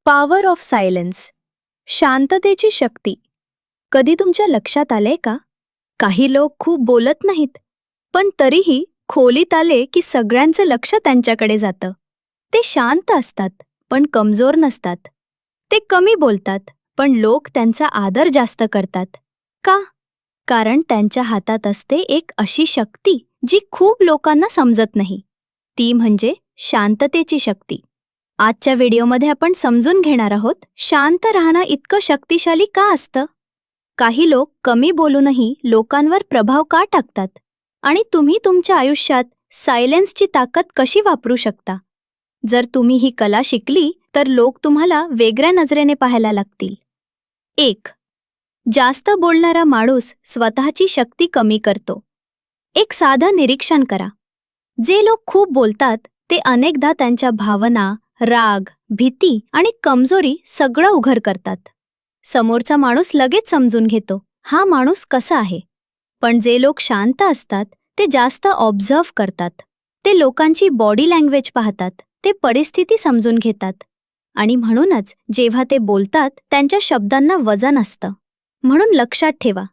Power of silence, शांततेची शक्ती. कधी तुमच्या लक्षात आले का? काही लोक खूप बोलत नाहीत, पण तरीही खोलीत आले की सगळ्यांचं लक्ष त्यांच्याकडे जातं. ते शांत असतात, पण कमजोर नसतात. ते कमी बोलतात, पण लोक त्यांचा आदर जास्त करतात. का? कारण त्यांच्या हातात असते एक अशी शक्ती जी खूप लोकांना समजत नाही. ती म्हणजे शांततेची शक्ती. आजच्या व्हिडिओमध्ये आपण समजून घेणार आहोत शांत राहणं इतकं शक्तिशाली का असतं. काही लोक कमी बोलूनही लोकांवर प्रभाव का टाकतात, आणि तुम्ही तुमच्या आयुष्यात सायलेन्सची ताकद कशी वापरू शकता. जर तुम्ही ही कला शिकली तर लोक तुम्हाला वेगळ्या नजरेने पाहायला लागतील. 1. जास्त बोलणारा माणूस स्वतःची शक्ती कमी करतो. एक साधं निरीक्षण करा. जे लोक खूप बोलतात ते अनेकदा त्यांच्या भावना, राग, भीती आणि कमजोरी सगळं उघड करतात. समोरचा माणूस लगेच समजून घेतो हा माणूस कसा आहे. पण जे लोक शांत असतात ते जास्त ऑब्झर्व्ह करतात. ते लोकांची बॉडी लँग्वेज पाहतात, ते परिस्थिती समजून घेतात. आणि म्हणूनच जेव्हा ते बोलतात त्यांच्या शब्दांना वजन असतं. म्हणून लक्षात ठेवा,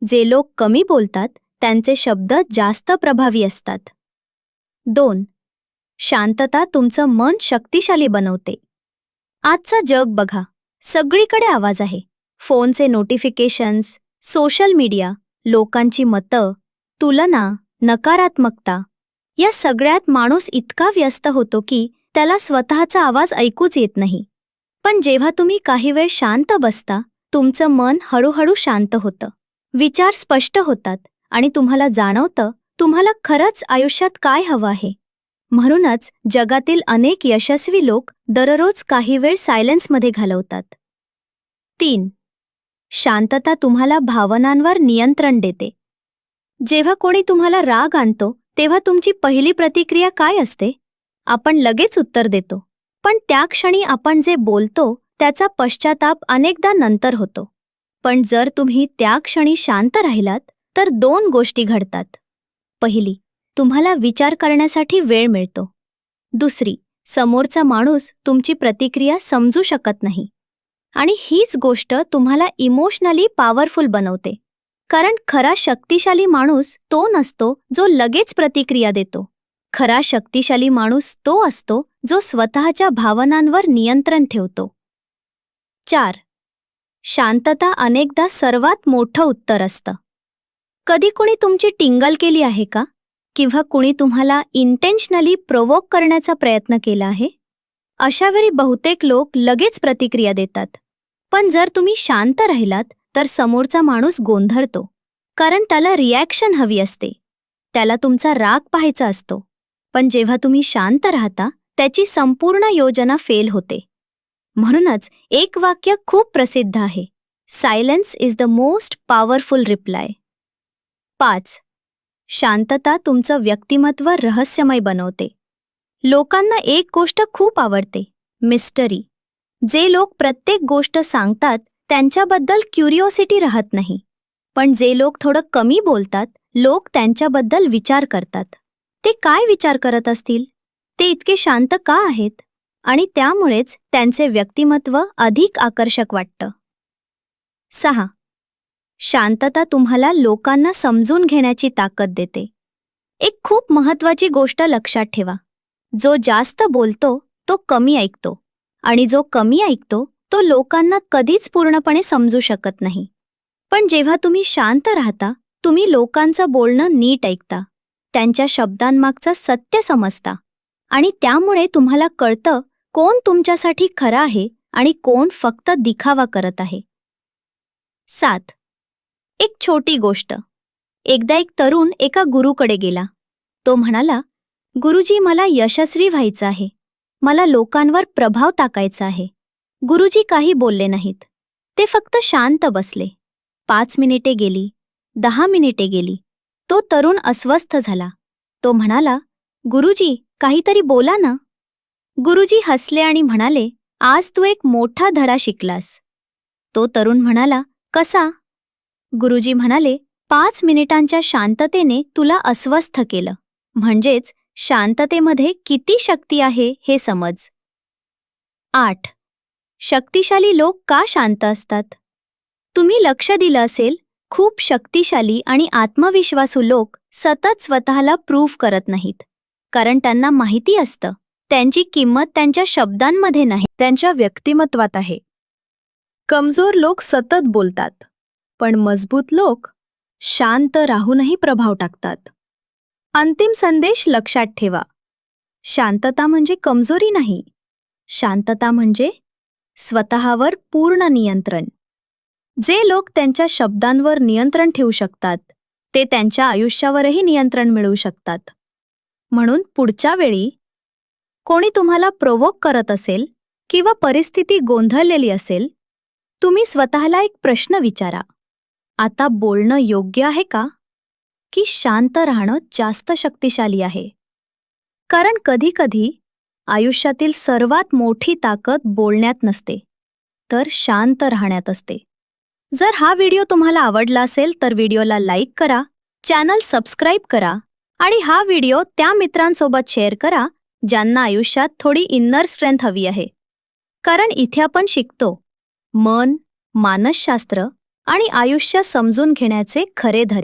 जे लोक कमी बोलतात त्यांचे शब्द जास्त प्रभावी असतात. 2. शांतता तुमचं मन शक्तिशाली बनवते. आजचं जग बघा, सगळीकडे आवाज आहे. फोनचे नोटिफिकेशन्स, सोशल मीडिया, लोकांची मतं, तुलना, नकारात्मकता, या सगळ्यात माणूस इतका व्यस्त होतो की त्याला स्वतःचा आवाज ऐकूच येत नाही. पण जेव्हा तुम्ही काही वेळ शांत बसता, तुमचं मन हळूहळू शांत होतं. विचार स्पष्ट होतात आणि तुम्हाला जाणवतं तुम्हाला खरंच आयुष्यात काय हवं आहे. म्हणूनच जगातील अनेक यशस्वी लोक दररोज काही वेळ सायलेन्समध्ये घालवतात. 3. शांतता तुम्हाला भावनांवर नियंत्रण देते. जेव्हा कोणी तुम्हाला राग आणतो तेव्हा तुमची पहिली प्रतिक्रिया काय असते? आपण लगेच उत्तर देतो. पण त्या क्षणी आपण जे बोलतो त्याचा पश्चाताप अनेकदा नंतर होतो. पण जर तुम्ही त्या क्षणी शांत राहिलात तर 2 गोष्टी घडतात. पहिली, तुम्हाला विचार करण्यासाठी वेळ मिळतो. दुसरी, समोरचा माणूस तुमची प्रतिक्रिया समजू शकत नाही. आणि हीच गोष्ट तुम्हाला इमोशनली पॉवरफुल बनवते. कारण खरा शक्तिशाली माणूस तो नसतो जो लगेच प्रतिक्रिया देतो. खरा शक्तिशाली माणूस तो असतो जो स्वतःच्या भावनांवर नियंत्रण ठेवतो. 4. शांतता अनेकदा सर्वात मोठं उत्तर असतं. कधी कुणी तुमची टिंगल केली आहे का? किंवा कुणी तुम्हाला इंटेन्शनली प्रोवोक करण्याचा प्रयत्न केला आहे? अशावेळी बहुतेक लोक लगेच प्रतिक्रिया देतात. पण जर तुम्ही शांत राहिलात तर समोरचा माणूस गोंधळतो. कारण त्याला रिॲक्शन हवी असते. त्याला तुमचा राग पाहायचा असतो. पण जेव्हा तुम्ही शांत राहता त्याची संपूर्ण योजना फेल होते. म्हणूनच एक वाक्य खूप प्रसिद्ध आहे, silence is the most powerful reply. 5. शांतता तुमचं व्यक्तिमत्व रहस्यमय बनवते. लोकांना एक गोष्ट खूप आवडते, मिस्टरी. जे लोक प्रत्येक गोष्ट सांगतात त्यांच्याबद्दल क्युरिओसिटी राहत नाही. पण जे लोक थोडं कमी बोलतात, लोक त्यांच्याबद्दल विचार करतात. ते काय विचार करत असतील? ते इतके शांत का आहेत? आणि त्यामुळेच त्यांचे व्यक्तिमत्व अधिक आकर्षक वाटतं. 6. शांतता तुम्हाला लोकांना समजून घेण्याची ताकद देते. एक खूप महत्त्वाची गोष्ट लक्षात ठेवा, जो जास्त बोलतो तो कमी ऐकतो, आणि जो कमी ऐकतो तो लोकांना कधीच पूर्णपणे समजू शकत नाही. पण जेव्हा तुम्ही शांत राहता, तुम्ही लोकांचं बोलणं नीट ऐकता, त्यांच्या शब्दांमागचं सत्य समजता, आणि त्यामुळे तुम्हाला कळतं कोण तुमच्यासाठी खरं आहे आणि कोण फक्त दिखावा करत आहे. 7. एक छोटी गोष्ट. एकदा एक तरुण एका गुरुकडे गेला. तो म्हणाला, गुरुजी, मला यशस्वी व्हायचं आहे. मला लोकांवर प्रभाव टाकायचा आहे. गुरुजी काही बोलले नाहीत. ते फक्त शांत बसले. 5 मिनिटे गेली, 10 मिनिटे गेली. तो तरुण अस्वस्थ झाला. तो म्हणाला, गुरुजी, काहीतरी बोला ना. गुरुजी हसले आणि म्हणाले, आज तू एक मोठा धडा शिकलास. तो तरुण म्हणाला, कसा? गुरुजी म्हणाले, 5 मिनिटांच्या शांततेने तुला अस्वस्थ केलं. म्हणजेच शांततेमध्ये किती शक्ती आहे हे समज. 8. शक्तिशाली लोक का शांत असतात? तुम्ही लक्ष दिलं असेल, खूप शक्तिशाली आणि आत्मविश्वासू लोक सतत स्वतःला प्रूव्ह करत नाहीत, कारण त्यांना माहिती असतं त्यांची किंमत त्यांच्या शब्दांमध्ये नाही, त्यांच्या व्यक्तिमत्वात आहे. कमजोर लोक सतत बोलतात, पण मजबूत लोक शांत राहूनही प्रभाव टाकतात. अंतिम संदेश लक्षात ठेवा. शांतता म्हणजे कमजोरी नाही. शांतता म्हणजे स्वतःवर पूर्ण नियंत्रण. जे लोक त्यांच्या शब्दांवर नियंत्रण ठेवू शकतात, ते त्यांच्या आयुष्यावरही नियंत्रण मिळवू शकतात. म्हणून पुढच्या वेळी कोणी तुम्हाला प्रोवोक करत असेल किंवा परिस्थिती गोंधळलेली असेल, तुम्ही स्वतःला एक प्रश्न विचारा. आता बोलणं योग्य आहे का? की शांत राहणं जास्त शक्तिशाली आहे? कारण कधीकधी आयुष्यातील सर्वात मोठी ताकद बोलण्यात नसते, तर शांत राहण्यात असते. जर हा व्हिडिओ तुम्हाला आवडला असेल तर व्हिडिओला लाईक करा, चॅनल सबस्क्राईब करा आणि हा व्हिडिओ त्या मित्रांसोबत शेअर करा ज्यांना आयुष्यात थोडी इन्नर स्ट्रेंथ हवी आहे. कारण इथे आपण शिकतो मन, मानसशास्त्र आणि आयुष्य समजून घेण्याचे खरे धरे.